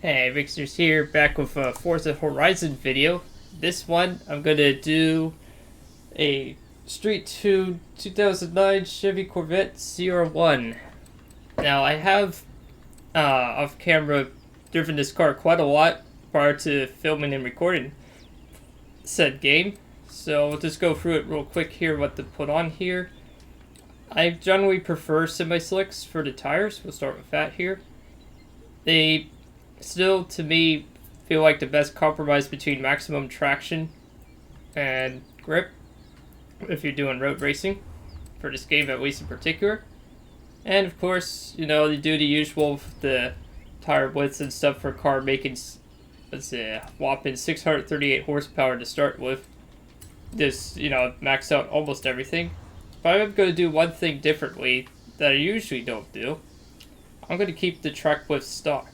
Hey, Rigsters here, back with a Forza Horizon video. This one, I'm gonna do a Street 2 2009 Chevy Corvette ZR1. Now, I have, off camera, driven this car quite a lot prior to filming and recording said game. So, we'll just go through it real quick here, what to put on here. I generally prefer semi-slicks for the tires. We'll start with that here. They still, to me, feel like the best compromise between maximum traction and grip if you're doing road racing, for this game at least in particular. And of course, you know, they do the usual, the tire widths and stuff for a car making, let's say, a whopping 638 horsepower to start with. Just, you know, max out almost everything. But I'm going to do one thing differently that I usually don't do. I'm going to keep the track width stock.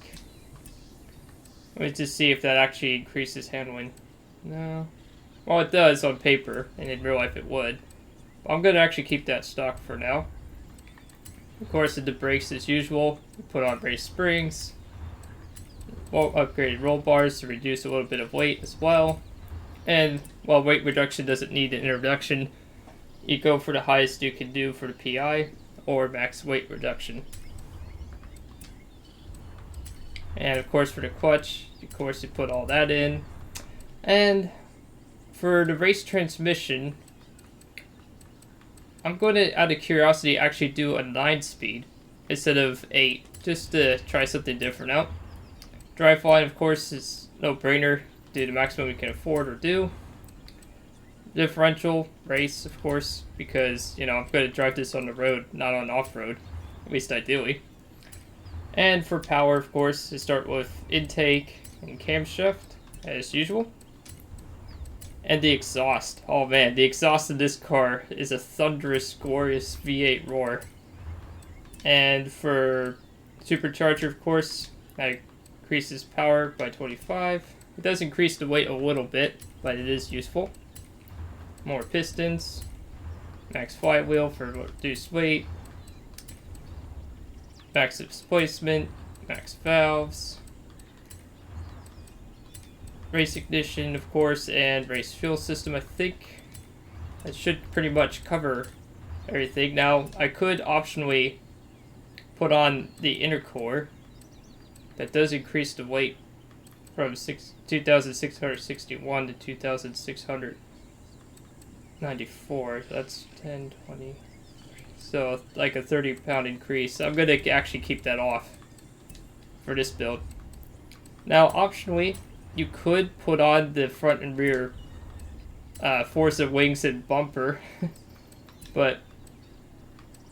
Let me just see if that actually increases handling. No. Well, it does on paper, and in real life it would. But I'm going to actually keep that stock for now. Of course, with the brakes as usual, we put on race springs. Well, upgraded roll bars to reduce a little bit of weight as well. And while weight reduction doesn't need an introduction, you go for the highest you can do for the PI, or max weight reduction. And of course for the clutch, of course you put all that in. And for the race transmission, I'm going to, out of curiosity, actually do a 9-speed instead of 8, just to try something different out. Driveline, of course, is no-brainer, do the maximum you can afford or do. Differential, race, of course, because, you know, I'm going to drive this on the road, not on off-road, at least ideally. And for power, of course, you start with intake and camshaft, as usual. And the exhaust. Oh man, the exhaust in this car is a thunderous, glorious V8 roar. And for supercharger, of course, that increases power by 25. It does increase the weight a little bit, but it is useful. More pistons. Max flywheel for reduced weight. Max displacement, max valves, race ignition, of course, and race fuel system. I think that should pretty much cover everything. Now, I could optionally put on the intercooler. That does increase the weight from 2,661 to 2,694. So that's 10, 20... So, like a 30-pound increase. I'm going to actually keep that off for this build. Now, optionally, you could put on the front and rear Forza wings and bumper. But,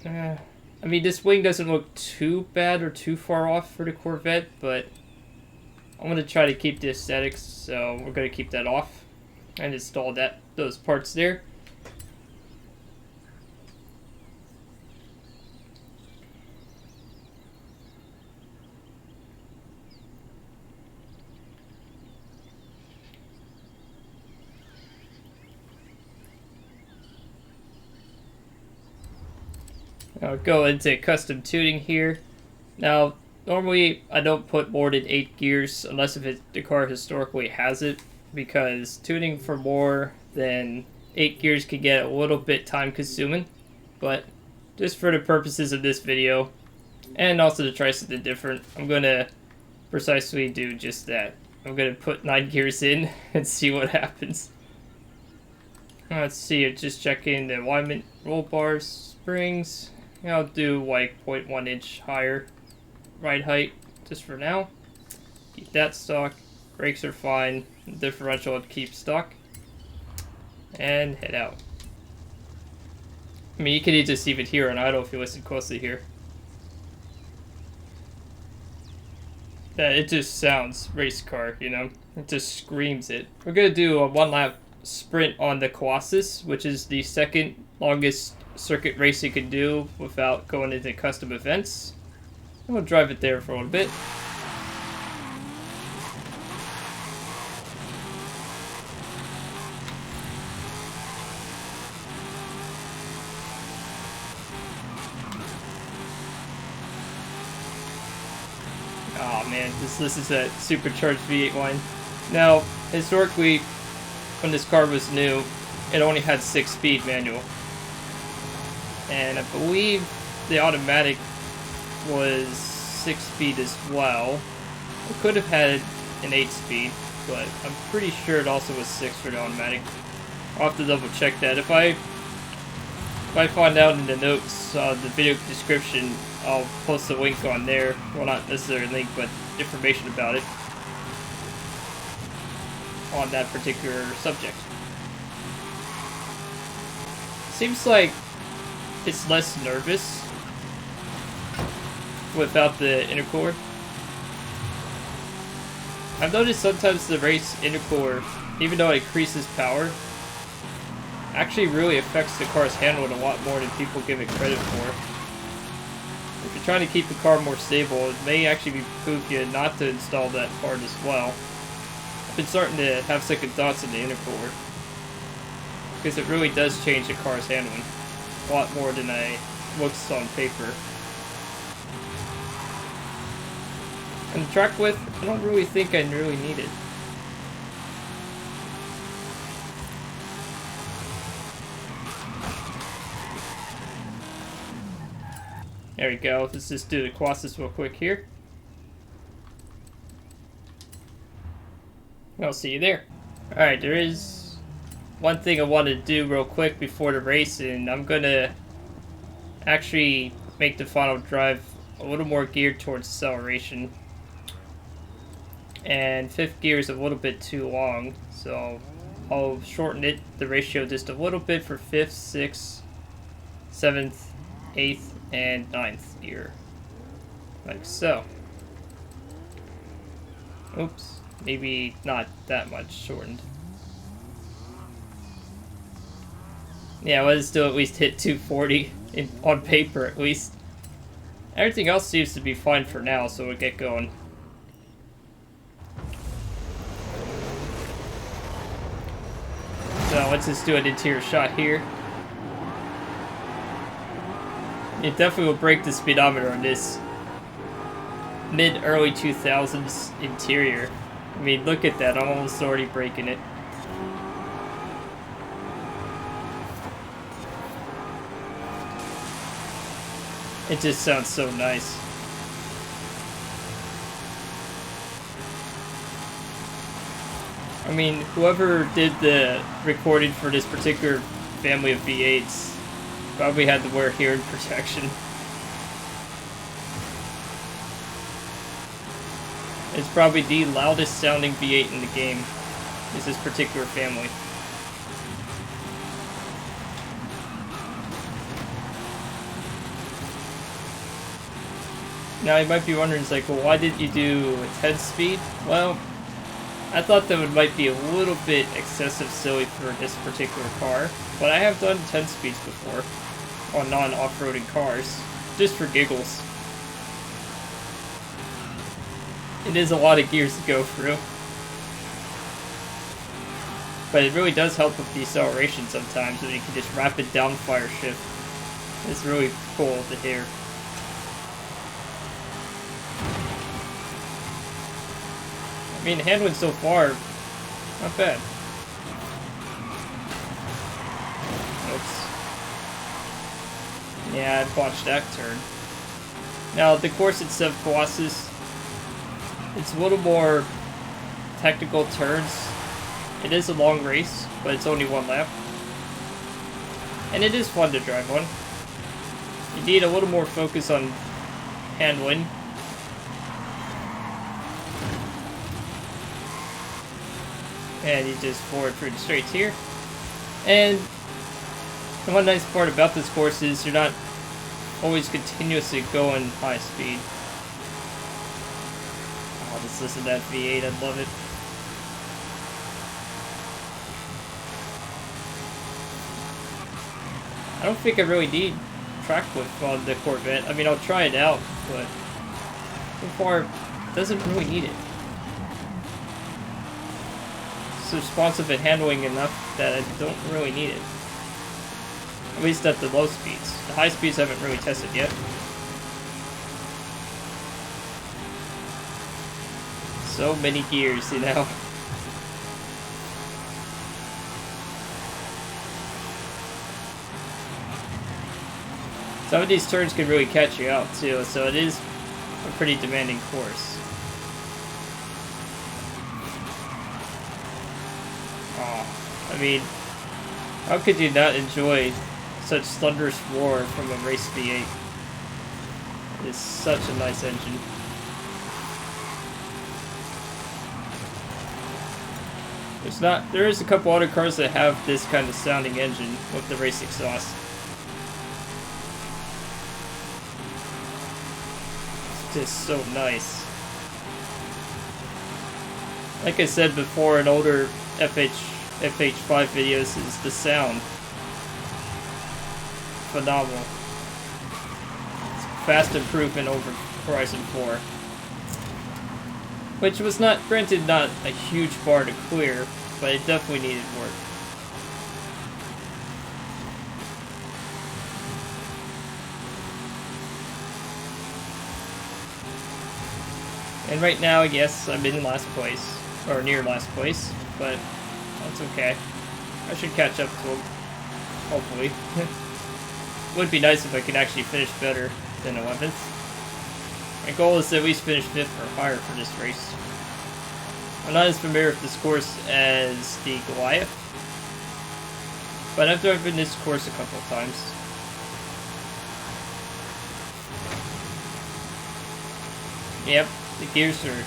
I mean, this wing doesn't look too bad or too far off for the Corvette, but I'm going to try to keep the aesthetics, so we're going to keep that off and install those parts there. I'll go into custom tuning here. Now, normally I don't put more than 8 gears unless if the car historically has it, because tuning for more than 8 gears can get a little bit time consuming. But just for the purposes of this video, and also to try something different, I'm going to precisely do just that. I'm going to put 9 gears in and see what happens. Let's see, just checking the alignment, roll bars, springs. I'll do like 0.1 inch higher ride height just for now. Keep that stock. Brakes are fine. The differential I'd keep stock. And head out. I mean, you can just leave it here on idle if you listen closely here. It just sounds race car, you know? It just screams it. We're going to do a 1-lap sprint on the Colossus, which is the second longest circuit race you can do without going into custom events. And we'll drive it there for a little bit. Oh man. This is a supercharged V8 line. Now, historically, when this car was new, it only had 6-speed manual. And I believe the automatic was 6-speed as well. It could have had an 8-speed, but I'm pretty sure it also was 6 for the automatic. I'll have to double check that. If I find out in the notes, the video description, I'll post a link on there. Well, not necessarily a link, but information about it on that particular subject. Seems like it's less nervous without the intercooler. I've noticed sometimes the race intercooler, even though it increases power, actually really affects the car's handling a lot more than people give it credit for. If you're trying to keep the car more stable, it may actually behoove you not to install that part as well. I've been starting to have second thoughts on the intercooler, because it really does change the car's handling a lot more than it looks on paper. And the track width, I don't really think I really need it. There we go. Let's just do the Colossus real quick here. I'll see you there. Alright, there is one thing I wanted to do real quick before the race, and I'm gonna actually make the final drive a little more geared towards acceleration. And 5th gear is a little bit too long, so I'll shorten it, the ratio, just a little bit for 5th, 6th, 7th, 8th, and 9th gear. Like so. Oops, maybe not that much shortened. Yeah, let's still at least hit 240 on paper at least. Everything else seems to be fine for now, so we'll get going. So let's just do an interior shot here. It definitely will break the speedometer on this mid-early 2000s interior. I mean, look at that, I'm almost already breaking it. It just sounds so nice. I mean, whoever did the recording for this particular family of V8s probably had to wear hearing protection. It's probably the loudest sounding V8 in the game, is this particular family. Now you might be wondering, it's like, well, why didn't you do a 10 speed? Well, I thought that might be a little bit excessive silly for this particular car, but I have done 10 speeds before on non-off-roading cars, just for giggles. It is a lot of gears to go through, but it really does help with deceleration sometimes when you can just rapid down fire shift. It's really cool to hear. I mean, handling so far, not bad. Oops. Yeah, I botched that turn. Now, the course itself, Colossus, it's a little more technical turns. It is a long race, but it's only 1 lap. And it is fun to drive on. You need a little more focus on handling. And you just forward through the straights here. And the one nice part about this course is you're not always continuously going high speed. Oh, just listen to that V8, I love it. I don't think I really need track width on the Corvette. I mean, I'll try it out, but so far, it doesn't really need it. It's responsive and handling enough that I don't really need it. At least at the low speeds. The high speeds I haven't really tested yet. so many gears, you know. Some of these turns can really catch you out too, so it is a pretty demanding course. Oh, I mean, how could you not enjoy such thunderous roar from a race V8? It is such a nice engine. There is a couple other cars that have this kind of sounding engine with the race exhaust. It's just so nice. Like I said before in older FH5 videos, is the sound phenomenal. It's a fast improvement over Horizon 4. Which was not, granted, not a huge bar to clear, but it definitely needed work. And right now, yes, I'm in last place, or near last place, but that's okay. I should catch up to him, hopefully. Would be nice if I could actually finish better than 11th. My goal is to at least finish 5th or higher for this race. I'm not as familiar with this course as the Goliath, but I've driven this course a couple of times. Yep, the gears are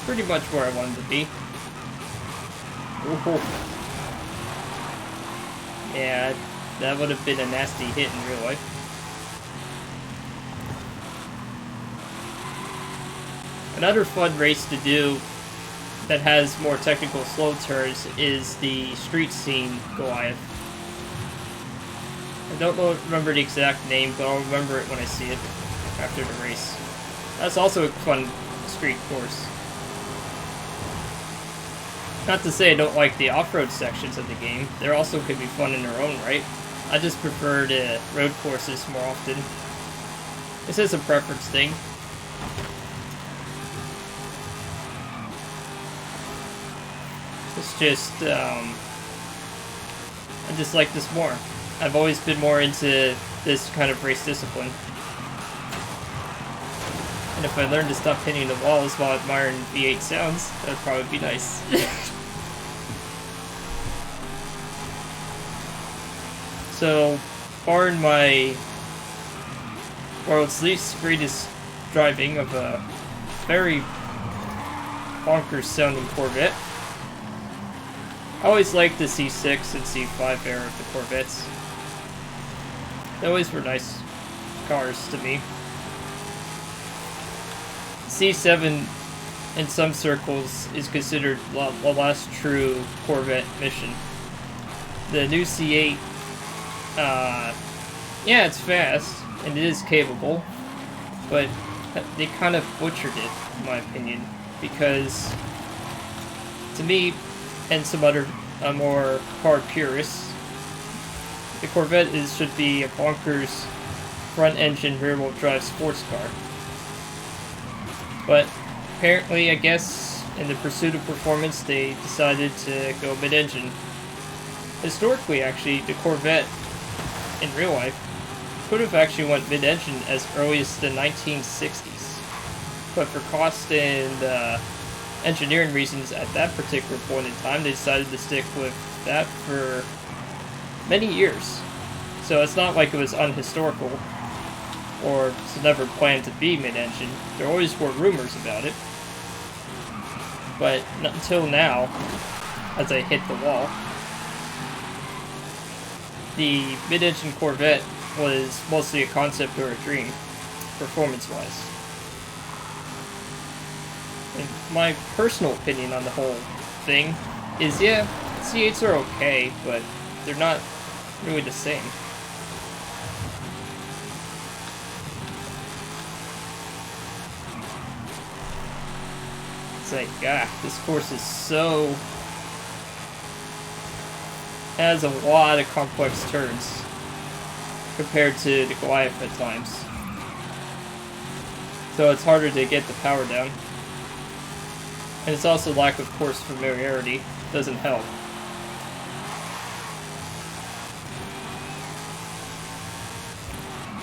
pretty much where I wanted to be. Ooh. Yeah, that would have been a nasty hit in real life. Another fun race to do that has more technical slow turns is the street scene Goliath. I don't remember the exact name, but I'll remember it when I see it after the race. That's also a fun street course. Not to say I don't like the off-road sections of the game. They also could be fun in their own right. I just prefer the road courses more often. This is a preference thing. It's just, I just like this more. I've always been more into this kind of race discipline. And if I learned to stop hitting the walls while admiring V8 sounds, that would probably be nice. So, barring my world's least greatest driving of a very bonkers sounding Corvette, I always liked the C6 and C5 era of the Corvettes. They always were nice cars to me. C7 in some circles is considered the last true Corvette mission. The new C8, yeah, it's fast and it is capable, but they kind of butchered it, in my opinion, because to me and some other more car purists, the Corvette should be a bonkers front-engine rear-wheel drive sports car. But apparently, I guess, in the pursuit of performance, they decided to go mid-engine. Historically, actually, the Corvette, in real life, could have actually went mid-engine as early as the 1960s. But for cost and engineering reasons at that particular point in time, they decided to stick with that for many years. So it's not like it was unhistorical or it's never planned to be mid-engine. There always were rumors about it. But not until now, as I hit the wall, the mid-engine Corvette was mostly a concept or a dream, performance-wise. And my personal opinion on the whole thing is, yeah, C8s are okay, but they're not really the same. It's like, this course is so... has a lot of complex turns compared to the Goliath at times. So it's harder to get the power down. And it's also lack of course familiarity doesn't help.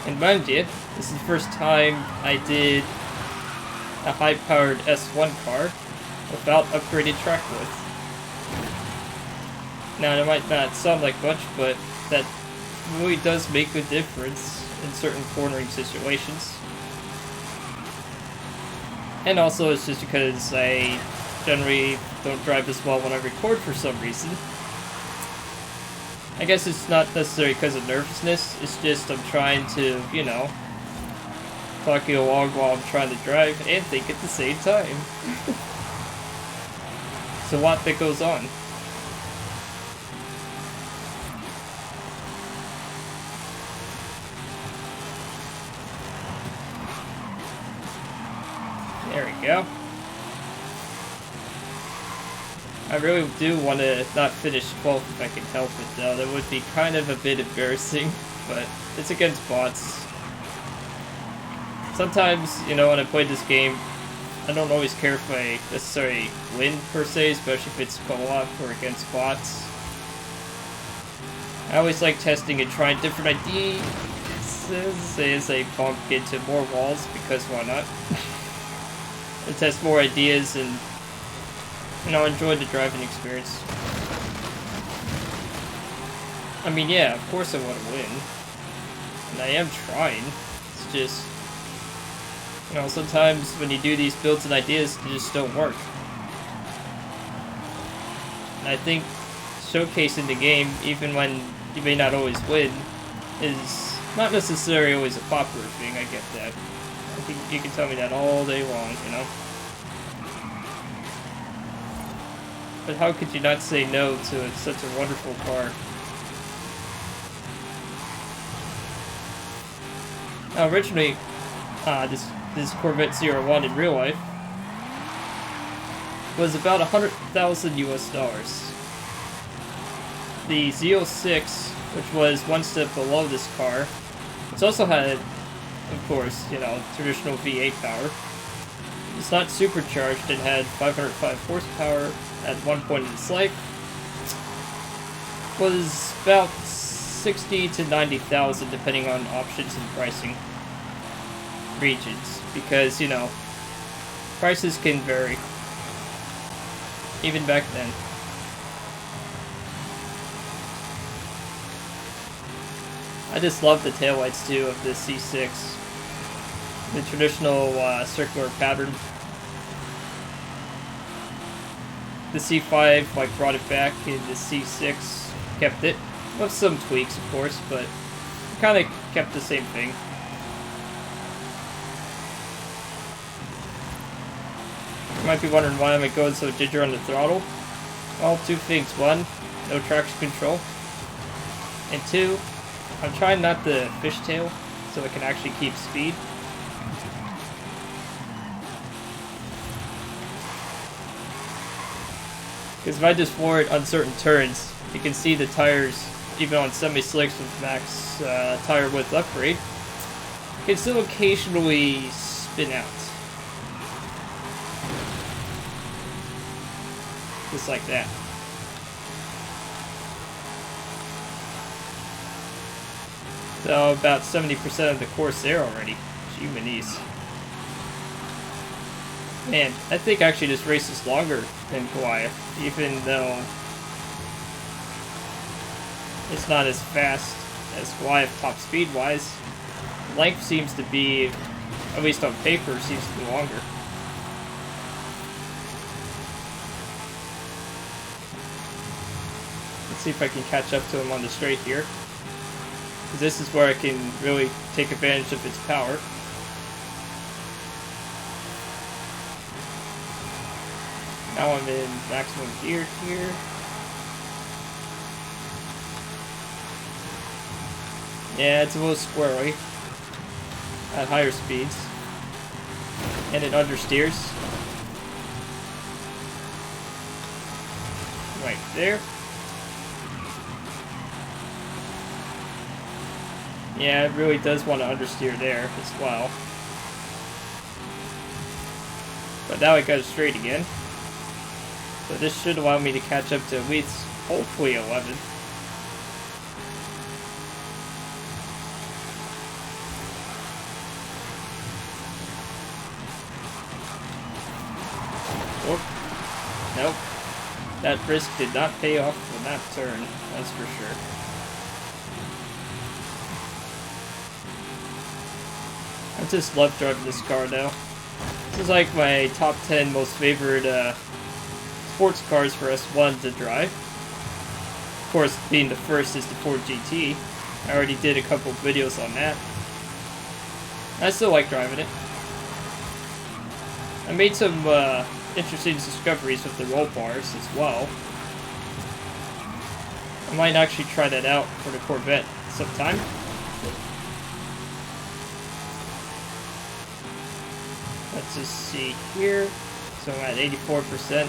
And mind you, this is the first time I did a high-powered S1 car without upgraded track width. Now, it might not sound like much, but that really does make a difference in certain cornering situations. And also, it's just because I generally don't drive this well when I record for some reason. I guess it's not necessarily because of nervousness, it's just I'm trying to, you know, talking along while I'm trying to drive and think at the same time. It's a lot that goes on. There we go. I really do want to not finish 12th if I can help it, though. That would be kind of a bit embarrassing, but it's against bots. Sometimes, you know, when I play this game, I don't always care if I necessarily win, per se, especially if it's co-op or against bots. I always like testing and trying different ideas as I bump into more walls, because why not? And test more ideas and, you know, enjoy the driving experience. I mean, yeah, of course I want to win. And I am trying. It's just, you know, sometimes when you do these builds and ideas, they just don't work. And I think showcasing the game, even when you may not always win, is not necessarily always a popular thing. I get that. I think you can tell me that all day long, you know? But how could you not say no to such a wonderful car? Now, originally, this Corvette ZR1 in real life was about $100,000 US. The Z06, which was one step below this car, which also had, of course, you know, traditional V8 power. It's not supercharged. It had 505 horsepower at one point in its life. Was about 60 to 90,000, depending on options and pricing regions, because, you know, prices can vary, even back then. I just love the taillights too of the C6. The traditional circular pattern. The C5 like brought it back, and the C6 kept it. With some tweaks, of course, but kind of kept the same thing. You might be wondering why I'm going so ginger on the throttle. Well, two things. One, no traction control. And two, I'm trying not to fishtail so I can actually keep speed. Because if I just floor it on certain turns, you can see the tires, even on semi-slicks with max tire width upgrade, can still occasionally spin out. Just like that. So about 70% of the course there already. Jimini's. Man, I think actually this race is longer than Goliath, even though it's not as fast as Goliath top speed wise. Length seems to be, at least on paper, seems to be longer. Let's see if I can catch up to him on the straight here. Because this is where I can really take advantage of its power. Now I'm in maximum gear here. Yeah, it's a little squirrely at higher speeds. And it understeers. Right there. Yeah, it really does want to understeer there as well. But now I got it straight again. So this should allow me to catch up to at least, hopefully, 11. Whoop. Nope. That risk did not pay off on that turn, that's for sure. I just love driving this car now. This is like my top 10 most favorite sports cars for S1 to drive. Of course, being the first is the Ford GT. I already did a couple videos on that. I still like driving it. I made some interesting discoveries with the roll bars as well. I might actually try that out for the Corvette sometime. Let's just see here. So I'm at 84%.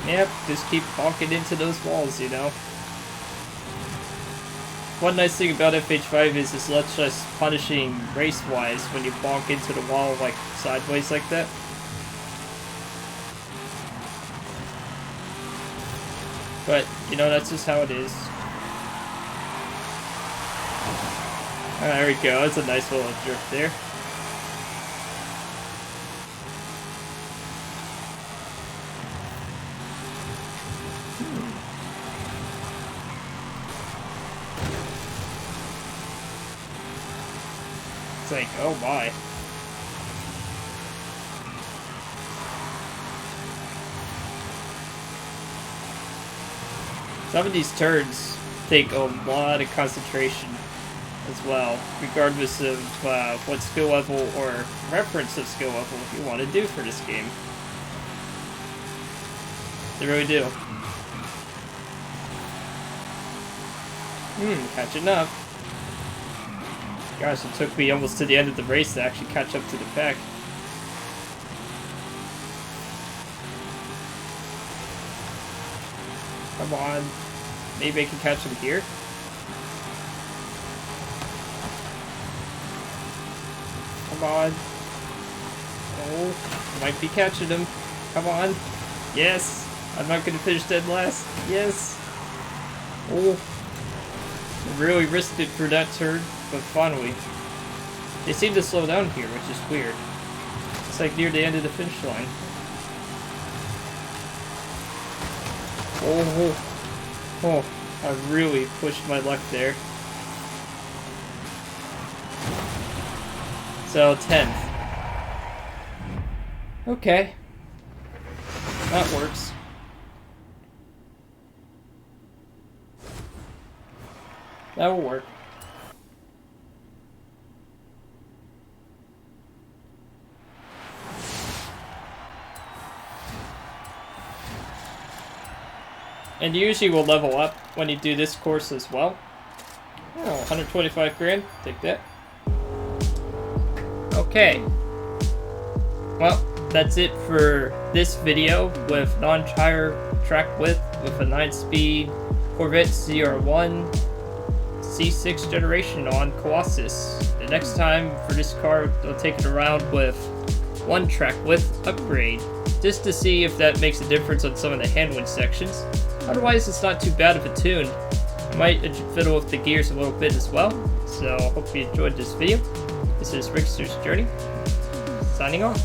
Yep, just keep bonking into those walls, you know. One nice thing about FH5 is it's much less punishing race-wise when you bonk into the wall like sideways like that. But, you know, that's just how it is. There we go, that's a nice little drift there. Like, oh my. Some of these turns take a lot of concentration as well, regardless of what skill level or reference of skill level you want to do for this game. They really do. Catching up. Gosh, it took me almost to the end of the race to actually catch up to the pack. Come on. Maybe I can catch him here? Come on. Oh, might be catching him. Come on. Yes. I'm not going to finish dead last. Yes. Oh. I really risked it for that turn. But finally, they seem to slow down here, which is weird. It's like near the end of the finish line. Oh, I really pushed my luck there. So, 10th. Okay. That works. That will work. And usually will level up when you do this course as well. Oh, 125 grand. Take that. Okay. Well, that's it for this video with non-tire track width with a 9-speed Corvette ZR1 C6 generation on Colossus. The next time for this car, I'll take it around with 1 track width upgrade, just to see if that makes a difference on some of the handling sections. Otherwise, it's not too bad of a tune. I might fiddle with the gears a little bit as well. So, hope you enjoyed this video. This is Rigsters Journey, signing off.